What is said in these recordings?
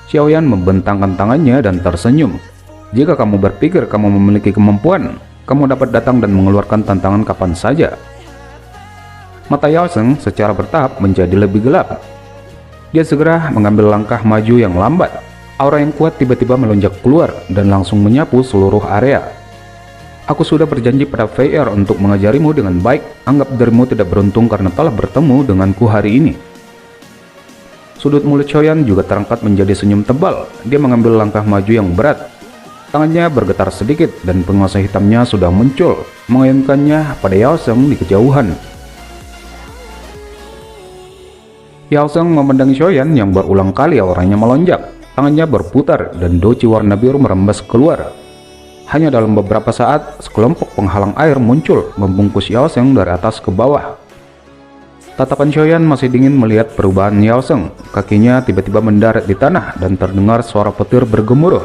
Xiaoyan membentangkan tangannya dan tersenyum. Jika kamu berpikir kamu memiliki kemampuan, kamu dapat datang dan mengeluarkan tantangan kapan saja. Mata Yao Sheng secara bertahap menjadi lebih gelap. Dia segera mengambil langkah maju yang lambat. Aura yang kuat tiba-tiba melonjak keluar dan langsung menyapu seluruh area. Aku sudah berjanji pada Fei Er untuk mengajarimu dengan baik. Anggap dirimu tidak beruntung karena telah bertemu denganku hari ini. Sudut mulut Xiaoyan juga terangkat menjadi senyum tebal. Dia mengambil langkah maju yang berat. Tangannya bergetar sedikit dan penguasa hitamnya sudah muncul, mengayunkannya pada Yao Sheng di kejauhan. Yao Sheng memandang Xiaoyan yang berulang kali auranya melonjak. Tangannya berputar dan doci warna biru merembas keluar. Hanya dalam beberapa saat, sekelompok penghalang air muncul membungkus Yao Sheng dari atas ke bawah. Tatapan Xiaoyan masih dingin melihat perubahan Yao Sheng. Kakinya tiba-tiba mendarat di tanah dan terdengar suara petir bergemuruh.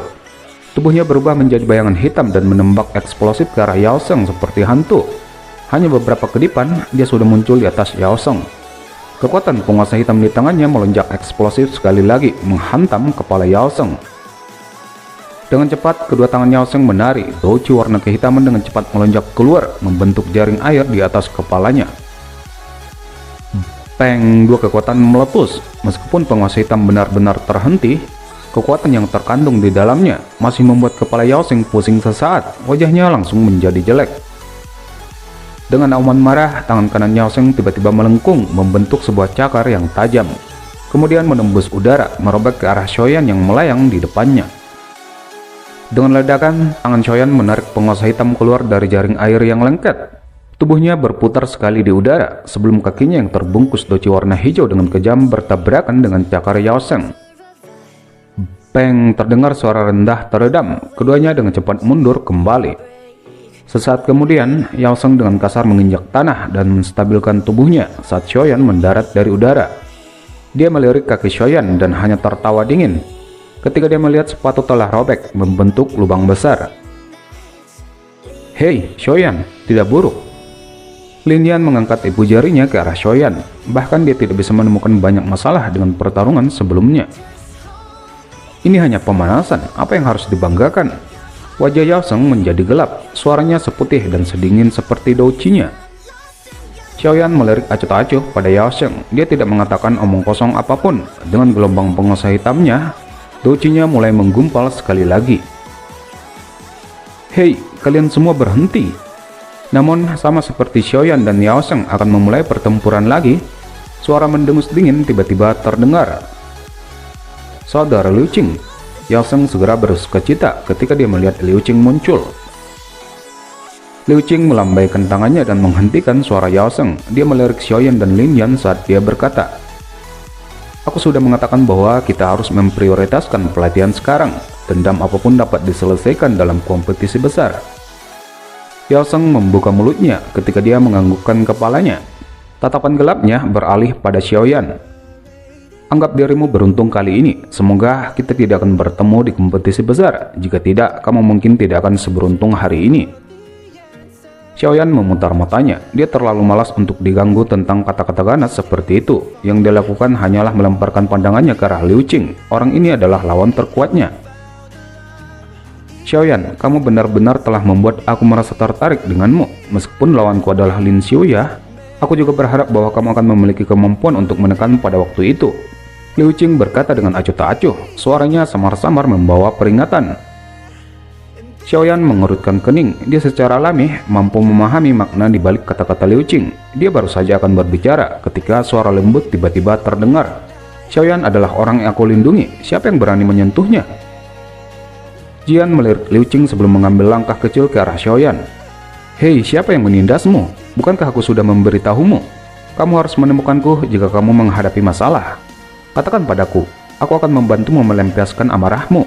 Tubuhnya berubah menjadi bayangan hitam dan menembak eksplosif ke arah Yao Sheng seperti hantu. Hanya beberapa kedipan, dia sudah muncul di atas Yao Sheng. Kekuatan penguasa hitam di tangannya melonjak eksplosif sekali lagi, menghantam kepala Yao Sheng. Dengan cepat, kedua tangan Yao Sheng menari. Doci warna kehitaman dengan cepat melonjak keluar, membentuk jaring air di atas kepalanya. Peng, dua kekuatan meletus. Meskipun penguasa hitam benar-benar terhenti, kekuatan yang terkandung di dalamnya masih membuat kepala Yao Sheng pusing sesaat. Wajahnya langsung menjadi jelek. Dengan auman marah, tangan kanan Yao Sheng tiba-tiba melengkung, membentuk sebuah cakar yang tajam. Kemudian menembus udara, merobek ke arah Xiaoyan yang melayang di depannya. Dengan ledakan, tangan Xiaoyan menarik penguasa hitam keluar dari jaring air yang lengket. Tubuhnya berputar sekali di udara, sebelum kakinya yang terbungkus doci warna hijau dengan kejam bertabrakan dengan cakar Yao Sheng. Peng, terdengar suara rendah teredam. Keduanya dengan cepat mundur kembali. Sesaat kemudian, Yao Sheng dengan kasar menginjak tanah dan menstabilkan tubuhnya saat Xiaoyan mendarat dari udara. Dia melirik kaki Xiaoyan dan hanya tertawa dingin ketika dia melihat sepatu telah robek, membentuk lubang besar. Hei, Xiaoyan, tidak buruk. Lin Yan mengangkat ibu jarinya ke arah Xiaoyan. Bahkan dia tidak bisa menemukan banyak masalah dengan pertarungan sebelumnya. Ini hanya pemanasan, apa yang harus dibanggakan? Wajah Yao Sheng menjadi gelap, suaranya seputih dan sedingin seperti doucinya. Xiaoyan melirik acuh-acuh pada Yao Sheng. Dia tidak mengatakan omong kosong apapun. Dengan gelombang penguasa hitamnya, doucinya mulai menggumpal sekali lagi. Hei, kalian semua berhenti. Namun, sama seperti Xiaoyan dan Yao Sheng akan memulai pertempuran lagi, suara mendengus dingin tiba-tiba terdengar. Saudara Liu Qing. Yao Sheng segera bersukacita ketika dia melihat Liu Qing muncul. Liu Qing melambaikan tangannya dan menghentikan suara Yao Sheng. Dia melirik Xiaoyan dan Lin Yan saat dia berkata, "Aku sudah mengatakan bahwa kita harus memprioritaskan pelatihan sekarang. Dendam apapun dapat diselesaikan dalam kompetisi besar." Yao Sheng membuka mulutnya ketika dia menganggukkan kepalanya. Tatapan gelapnya beralih pada Xiaoyan. Anggap dirimu beruntung kali ini. Semoga kita tidak akan bertemu di kompetisi besar. Jika tidak, kamu mungkin tidak akan seberuntung hari ini. Xiaoyan memutar matanya. Dia terlalu malas untuk diganggu tentang kata-kata ganas seperti itu. Yang dia lakukan hanyalah melemparkan pandangannya ke arah Liu Qing. Orang ini adalah lawan terkuatnya. Xiaoyan, kamu benar-benar telah membuat aku merasa tertarik denganmu. Meskipun lawanku adalah Lin Xiuya, aku juga berharap bahwa kamu akan memiliki kemampuan untuk menekan pada waktu itu. Liu Qing berkata dengan acuh tak acuh, suaranya samar-samar membawa peringatan. Xiaoyan mengerutkan kening. Dia secara alami mampu memahami makna di balik kata-kata Liu Qing. Dia baru saja akan berbicara ketika suara lembut tiba-tiba terdengar. Xiaoyan adalah orang yang aku lindungi. Siapa yang berani menyentuhnya? Jian melirik Liu Qing sebelum mengambil langkah kecil ke arah Xiaoyan. Hei, siapa yang menindasmu? Bukankah aku sudah memberitahumu? Kamu harus menemukanku jika kamu menghadapi masalah. Katakan padaku, aku akan membantumu melampiaskan amarahmu.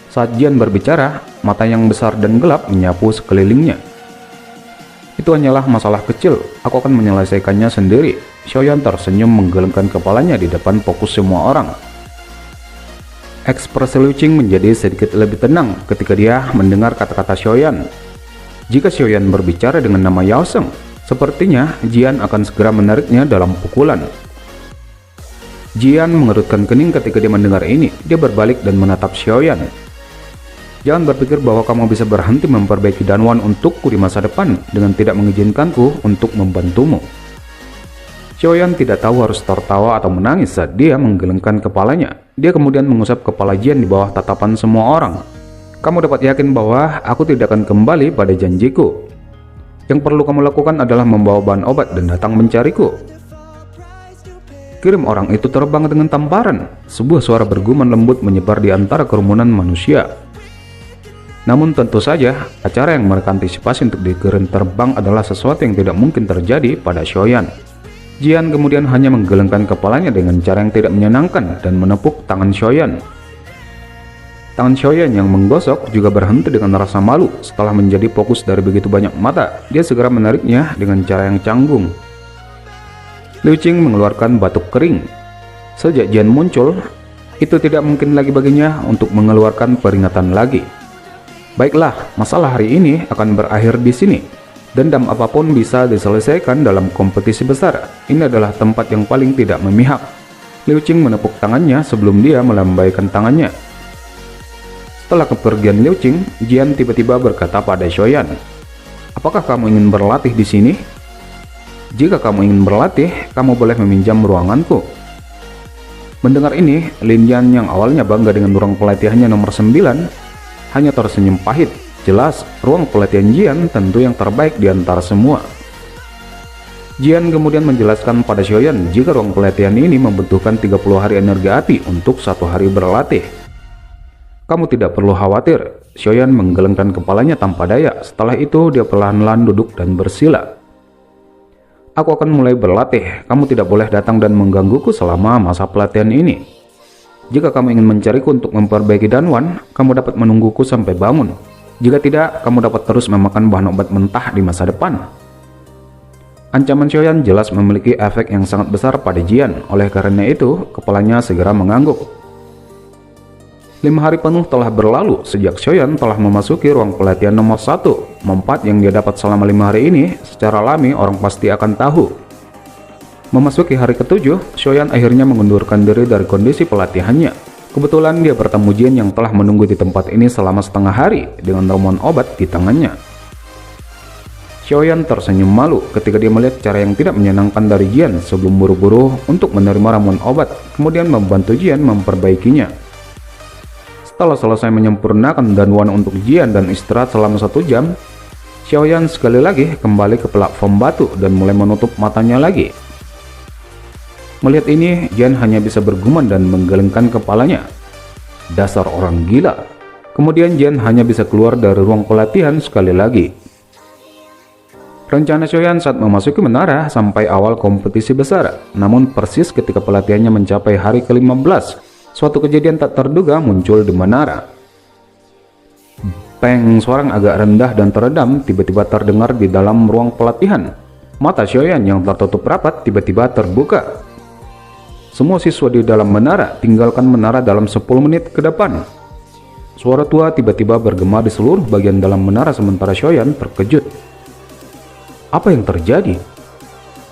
Saat Jian berbicara, mata yang besar dan gelap menyapu sekelilingnya. Itu hanyalah masalah kecil, aku akan menyelesaikannya sendiri. Xiaoyan tersenyum menggelengkan kepalanya di depan fokus semua orang. Ekspresi Liu Qing menjadi sedikit lebih tenang ketika dia mendengar kata-kata Xiaoyan. Jika Xiaoyan berbicara dengan nama Yao Sheng, sepertinya Jian akan segera menariknya dalam pukulan. Jian mengerutkan kening ketika dia mendengar ini. Dia berbalik dan menatap Xiaoyan. Jangan berpikir bahwa kamu bisa berhenti memperbaiki Danwan untukku di masa depan dengan tidak mengizinkanku untuk membantumu. Xiaoyan tidak tahu harus tertawa atau menangis saat dia menggelengkan kepalanya. Dia kemudian mengusap kepala Jian di bawah tatapan semua orang. Kamu dapat yakin bahwa aku tidak akan kembali pada janjiku. Yang perlu kamu lakukan adalah membawa bahan obat dan datang mencariku. Kirim orang itu terbang dengan tamparan. Sebuah suara bergumam lembut menyebar di antara kerumunan manusia. Namun tentu saja, acara yang mereka antisipasi untuk dikirim terbang adalah sesuatu yang tidak mungkin terjadi pada Xiaoyan. Jian kemudian hanya menggelengkan kepalanya dengan cara yang tidak menyenangkan dan menepuk tangan Xiaoyan. Tangan Xiaoyan yang menggosok juga berhenti dengan rasa malu setelah menjadi fokus dari begitu banyak mata. Dia segera menariknya dengan cara yang canggung. Liu Qing mengeluarkan batuk kering. Sejak Jian muncul, itu tidak mungkin lagi baginya untuk mengeluarkan peringatan lagi. Baiklah, masalah hari ini akan berakhir di sini. Dendam apapun bisa diselesaikan dalam kompetisi besar. Ini adalah tempat yang paling tidak memihak. Liu Qing menepuk tangannya sebelum dia melambaikan tangannya. Setelah kepergian Liu Qing, Jian tiba-tiba berkata pada Xiaoyan, "Apakah kamu ingin berlatih di sini? Jika kamu ingin berlatih, kamu boleh meminjam ruanganku." Mendengar ini, Lin Yan yang awalnya bangga dengan ruang pelatihannya nomor 9 hanya tersenyum pahit. Jelas, ruang pelatihan Jian tentu yang terbaik di antara semua. Jian kemudian menjelaskan pada Xiaoyan jika ruang pelatihan ini membutuhkan 30 hari energi api untuk 1 hari berlatih. Kamu tidak perlu khawatir. Xiaoyan menggelengkan kepalanya tanpa daya. Setelah itu dia perlahan-lahan duduk dan bersila. Aku akan mulai berlatih. Kamu tidak boleh datang dan menggangguku selama masa pelatihan ini. Jika kamu ingin mencariku untuk memperbaiki Danwan, kamu dapat menungguku sampai bangun. Jika tidak, kamu dapat terus memakan bahan obat mentah di masa depan. Ancaman Xiaoyan jelas memiliki efek yang sangat besar pada Jian. Oleh karena itu, kepalanya segera mengangguk. 5 hari penuh telah berlalu sejak Xiaoyan telah memasuki ruang pelatihan nomor 1. Manfaat yang dia dapat selama 5 hari ini secara alami orang pasti akan tahu. Memasuki hari ke-7, Xiaoyan akhirnya mengundurkan diri dari kondisi pelatihannya. Kebetulan dia bertemu Jian yang telah menunggu di tempat ini selama setengah hari dengan ramuan obat di tangannya. Xiaoyan tersenyum malu ketika dia melihat cara yang tidak menyenangkan dari Jian sebelum buru-buru untuk menerima ramuan obat, kemudian membantu Jian memperbaikinya. Setelah selesai menyempurnakan Danwan untuk Jian dan istirahat selama 1 jam, Xiaoyan sekali lagi kembali ke platform batu dan mulai menutup matanya lagi. Melihat ini, Jian hanya bisa bergumam dan menggelengkan kepalanya. Dasar orang gila. Kemudian Jian hanya bisa keluar dari ruang pelatihan sekali lagi. Rencana Xiaoyan saat memasuki menara sampai awal kompetisi besar, namun persis ketika pelatihannya mencapai hari ke-15, suatu kejadian tak terduga muncul di menara. Peng, suara yang agak rendah dan teredam tiba-tiba terdengar di dalam ruang pelatihan. Mata Xiaoyan yang tertutup rapat tiba-tiba terbuka. Semua siswa di dalam menara tinggalkan menara dalam 10 menit ke depan. Suara tua tiba-tiba bergema di seluruh bagian dalam menara sementara Xiaoyan terkejut. Apa yang terjadi?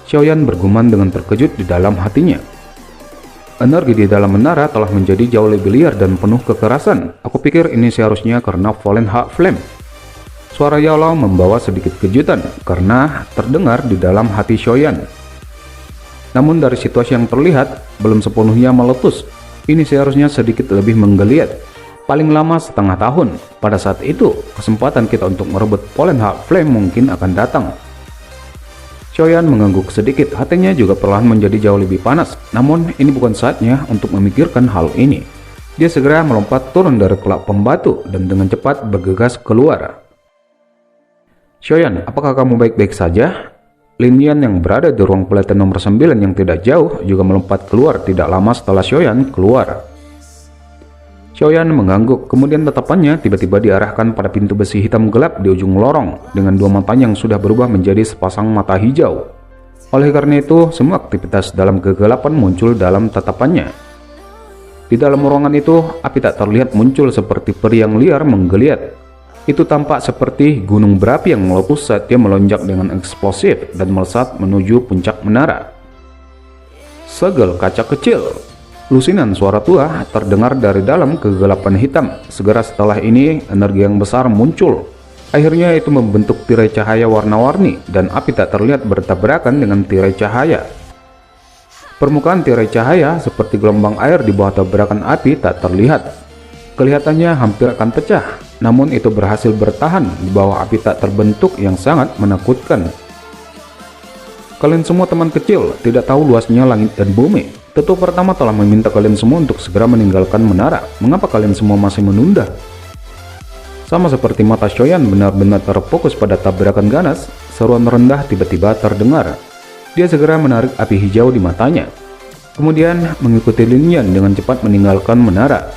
Xiaoyan bergumam dengan terkejut di dalam hatinya. Energi di dalam menara telah menjadi jauh lebih liar dan penuh kekerasan. Aku pikir ini seharusnya karena Fallen Heart Flame. Suara Yao Lao membawa sedikit kejutan karena terdengar di dalam hati Xiaoyan. Namun dari situasi yang terlihat, belum sepenuhnya meletus. Ini seharusnya sedikit lebih menggeliat. Paling lama setengah tahun. Pada saat itu, kesempatan kita untuk merebut Fallen Heart Flame mungkin akan datang. Xiaoyan mengangguk sedikit, hatinya juga perlahan menjadi jauh lebih panas. Namun, ini bukan saatnya untuk memikirkan hal ini. Dia segera melompat turun dari platform batu dan dengan cepat bergegas keluar. Xiaoyan, apakah kamu baik-baik saja? Lin Yan yang berada di ruang pelatihan nomor 9 yang tidak jauh juga melompat keluar tidak lama setelah Xiaoyan keluar. Xiaoyan mengangguk, kemudian tatapannya tiba-tiba diarahkan pada pintu besi hitam gelap di ujung lorong dengan 2 matanya yang sudah berubah menjadi sepasang mata hijau. Oleh karena itu, semua aktivitas dalam kegelapan muncul dalam tatapannya. Di dalam ruangan itu, api tak terlihat muncul seperti peri yang liar menggeliat. Itu tampak seperti gunung berapi yang meletus saat dia melonjak dengan eksplosif dan melesat menuju puncak menara. Segel kaca kecil. Lusinan suara tua terdengar dari dalam kegelapan hitam. Segera setelah ini, energi yang besar muncul. Akhirnya itu membentuk tirai cahaya warna-warni, dan api tak terlihat bertabrakan dengan tirai cahaya. Permukaan tirai cahaya seperti gelombang air di bawah tabrakan api tak terlihat. Kelihatannya hampir akan pecah, namun itu berhasil bertahan di bawah api tak terbentuk yang sangat menakutkan. Kalian semua teman kecil tidak tahu luasnya langit dan bumi. Tetua pertama telah meminta kalian semua untuk segera meninggalkan menara. Mengapa kalian semua masih menunda? Sama seperti mata Shoyan benar-benar terfokus pada tabrakan ganas, seruan rendah tiba-tiba terdengar. Dia segera menarik api hijau di matanya. Kemudian mengikuti Lin Yan dengan cepat meninggalkan menara.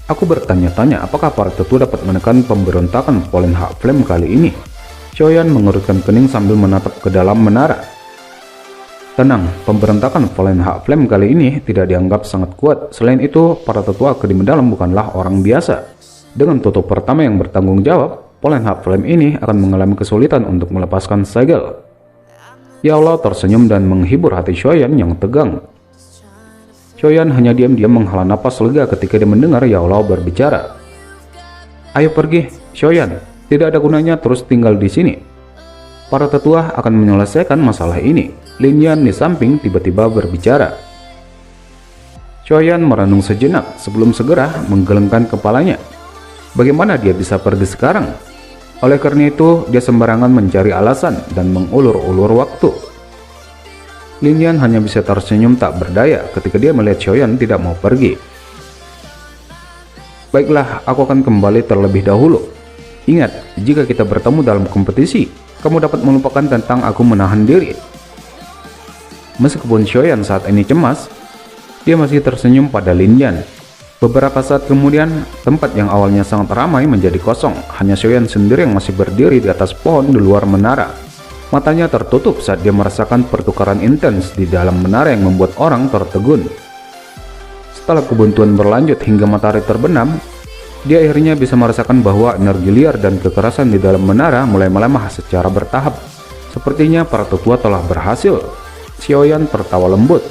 Aku bertanya-tanya apakah para tetua dapat menekan pemberontakan Fallen Hak Flame kali ini. Shoyan mengerutkan kening sambil menatap ke dalam menara. Tenang, pemberontakan Fallen Hak Flame kali ini tidak dianggap sangat kuat. Selain itu, para tetua Akademi Dalam bukanlah orang biasa. Dengan tutup pertama yang bertanggung jawab, Fallen Hak Flame ini akan mengalami kesulitan untuk melepaskan segel. Ya Allah tersenyum dan menghibur hati Shoyan yang tegang. Shoyan hanya diam-diam menghela napas lega ketika dia mendengar Ya Allah berbicara. Ayo pergi, Shoyan. Tidak ada gunanya terus tinggal di sini. Para tetua akan menyelesaikan masalah ini. Lin Yan di samping tiba-tiba berbicara. Shoyan merenung sejenak sebelum segera menggelengkan kepalanya. Bagaimana dia bisa pergi sekarang? Oleh karena itu, dia sembarangan mencari alasan dan mengulur-ulur waktu. Lin Yan hanya bisa tersenyum tak berdaya ketika dia melihat Shoyan tidak mau pergi. Baiklah, aku akan kembali terlebih dahulu. Ingat, jika kita bertemu dalam kompetisi, kamu dapat melupakan tentang aku menahan diri. Meskipun Shoyan saat ini cemas, dia masih tersenyum pada Lin Yan. Beberapa saat kemudian, tempat yang awalnya sangat ramai menjadi kosong. Hanya Shoyan sendiri yang masih berdiri di atas pohon di luar menara. Matanya tertutup saat dia merasakan pertukaran intens di dalam menara yang membuat orang tertegun. Setelah kebuntuan berlanjut hingga matahari terbenam, dia akhirnya bisa merasakan bahwa energi liar dan kekerasan di dalam menara mulai melemah secara bertahap. Sepertinya para tetua telah berhasil. Shoyan tertawa lembut.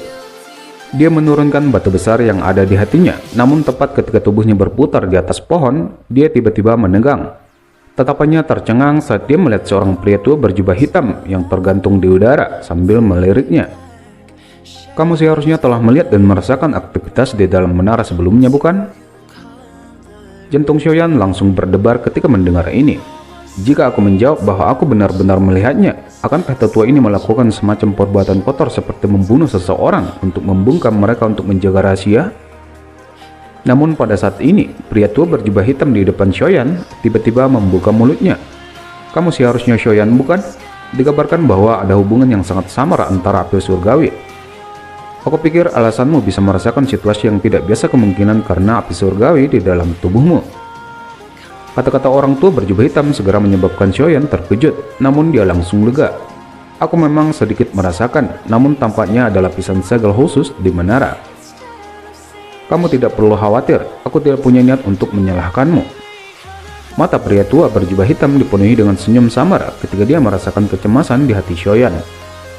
Dia menurunkan batu besar yang ada di hatinya, namun tepat ketika tubuhnya berputar di atas pohon, dia tiba-tiba menegang. Tatapannya tercengang saat dia melihat seorang pria tua berjubah hitam yang tergantung di udara sambil meliriknya. Kamu seharusnya telah melihat dan merasakan aktivitas di dalam menara sebelumnya, bukan? Jantung Shoyan langsung berdebar ketika mendengar ini. Jika aku menjawab bahwa aku benar-benar melihatnya, akankah tetua ini melakukan semacam perbuatan kotor seperti membunuh seseorang untuk membungkam mereka untuk menjaga rahasia? Namun pada saat ini, pria tua berjubah hitam di depan Shoyan tiba-tiba membuka mulutnya. Kamu seharusnya Shoyan, bukan? Dikabarkan bahwa ada hubungan yang sangat samar antara api surgawi. Aku pikir alasanmu bisa merasakan situasi yang tidak biasa kemungkinan karena api surgawi di dalam tubuhmu. Kata-kata orang tua berjubah hitam segera menyebabkan Shoyan terkejut, namun dia langsung lega. Aku memang sedikit merasakan, namun tampaknya ada lapisan segel khusus di menara. Kamu tidak perlu khawatir, aku tidak punya niat untuk menyalahkanmu. Mata pria tua berjubah hitam dipenuhi dengan senyum samar ketika dia merasakan kecemasan di hati Shoyan.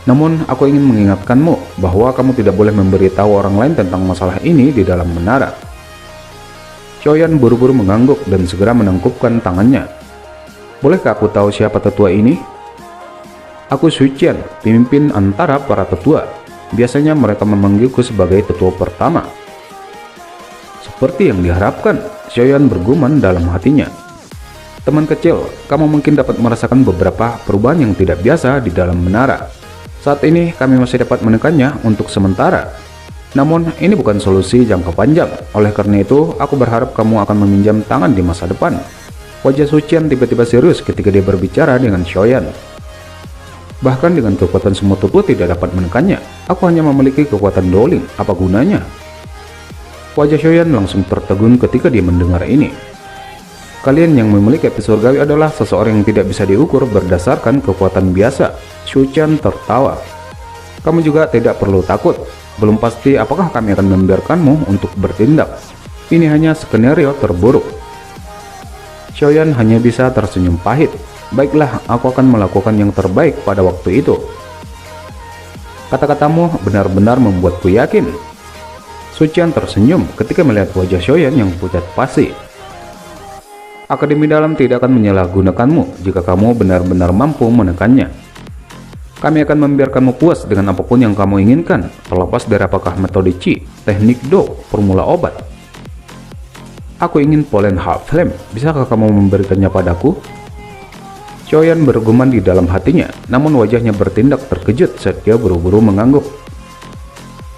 Namun, aku ingin mengingatkanmu bahwa kamu tidak boleh memberitahu orang lain tentang masalah ini di dalam menara. Shoyan buru-buru mengangguk dan segera menangkupkan tangannya. Bolehkah aku tahu siapa tetua ini? Aku Sucian, pemimpin antara para tetua. Biasanya mereka memanggilku sebagai tetua pertama. Seperti yang diharapkan, Shoyan bergumam dalam hatinya. Teman kecil, kamu mungkin dapat merasakan beberapa perubahan yang tidak biasa di dalam menara. Saat ini kami masih dapat menekannya untuk sementara. Namun, ini bukan solusi jangka panjang. Oleh karena itu, aku berharap kamu akan meminjam tangan di masa depan. Wajah Sucian tiba-tiba serius ketika dia berbicara dengan Shoyan. Bahkan dengan kekuatan semua tetua tidak dapat menekannya. Aku hanya memiliki kekuatan Doling. Apa gunanya? Wajah Shoyan langsung tertegun ketika dia mendengar ini. Kalian yang memiliki api surgawi adalah seseorang yang tidak bisa diukur berdasarkan kekuatan biasa. Sucian tertawa. Kamu juga tidak perlu takut. Belum pasti apakah kami akan membiarkanmu untuk bertindak. Ini hanya skenario terburuk. Shoyan hanya bisa tersenyum pahit. Baiklah, aku akan melakukan yang terbaik pada waktu itu. Kata-katamu benar-benar membuatku yakin. Sucian tersenyum ketika melihat wajah Xiaoyan yang pucat pasi. Akademi dalam tidak akan menyalahgunakanmu jika kamu benar-benar mampu menekannya. Kami akan membiarkanmu puas dengan apapun yang kamu inginkan, terlepas dari apakah metode Qi, teknik Do, formula obat. Aku ingin Polen Half Flame, bisakah kamu memberikannya padaku? Xiaoyan bergumam di dalam hatinya, namun wajahnya bertindak terkejut saat dia buru-buru mengangguk.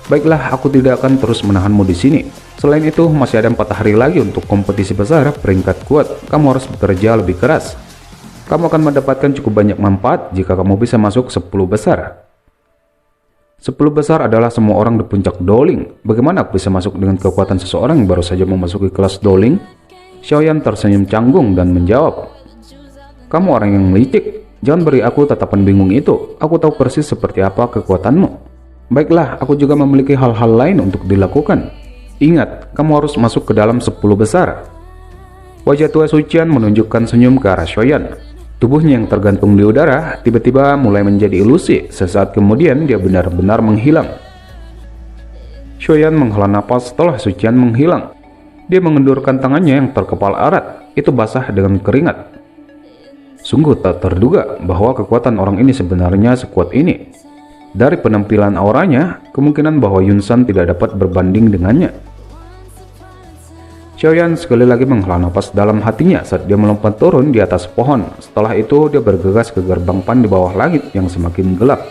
Baiklah, aku tidak akan terus menahanmu di sini. Selain itu, masih ada 4 hari lagi untuk kompetisi besar peringkat kuat. Kamu harus bekerja lebih keras. Kamu akan mendapatkan cukup banyak manfaat jika kamu bisa masuk 10 besar. 10 besar adalah semua orang di puncak Doling. Bagaimana aku bisa masuk dengan kekuatan seseorang yang baru saja memasuki kelas Doling? Xiaoyan tersenyum canggung dan menjawab, "Kamu orang yang licik. Jangan beri aku tatapan bingung itu. Aku tahu persis seperti apa kekuatanmu. Baiklah, aku juga memiliki hal-hal lain untuk dilakukan. Ingat, kamu harus masuk ke dalam 10 besar." Wajah tua Sucian menunjukkan senyum ke arah Xiaoyan. Tubuhnya yang tergantung di udara tiba-tiba mulai menjadi ilusi. Sesaat kemudian dia benar-benar menghilang. Xiaoyan menghela napas setelah Sucian menghilang. Dia mengendurkan tangannya yang terkepal erat. Itu basah dengan keringat. Sungguh tak terduga bahwa kekuatan orang ini sebenarnya sekuat ini. Dari penampilan auranya, kemungkinan bahwa Yunsan tidak dapat berbanding dengannya. Xiaoyan sekali lagi menghela napas dalam hatinya saat dia melompat turun di atas pohon. Setelah itu dia bergegas ke gerbang pan di bawah langit yang semakin gelap.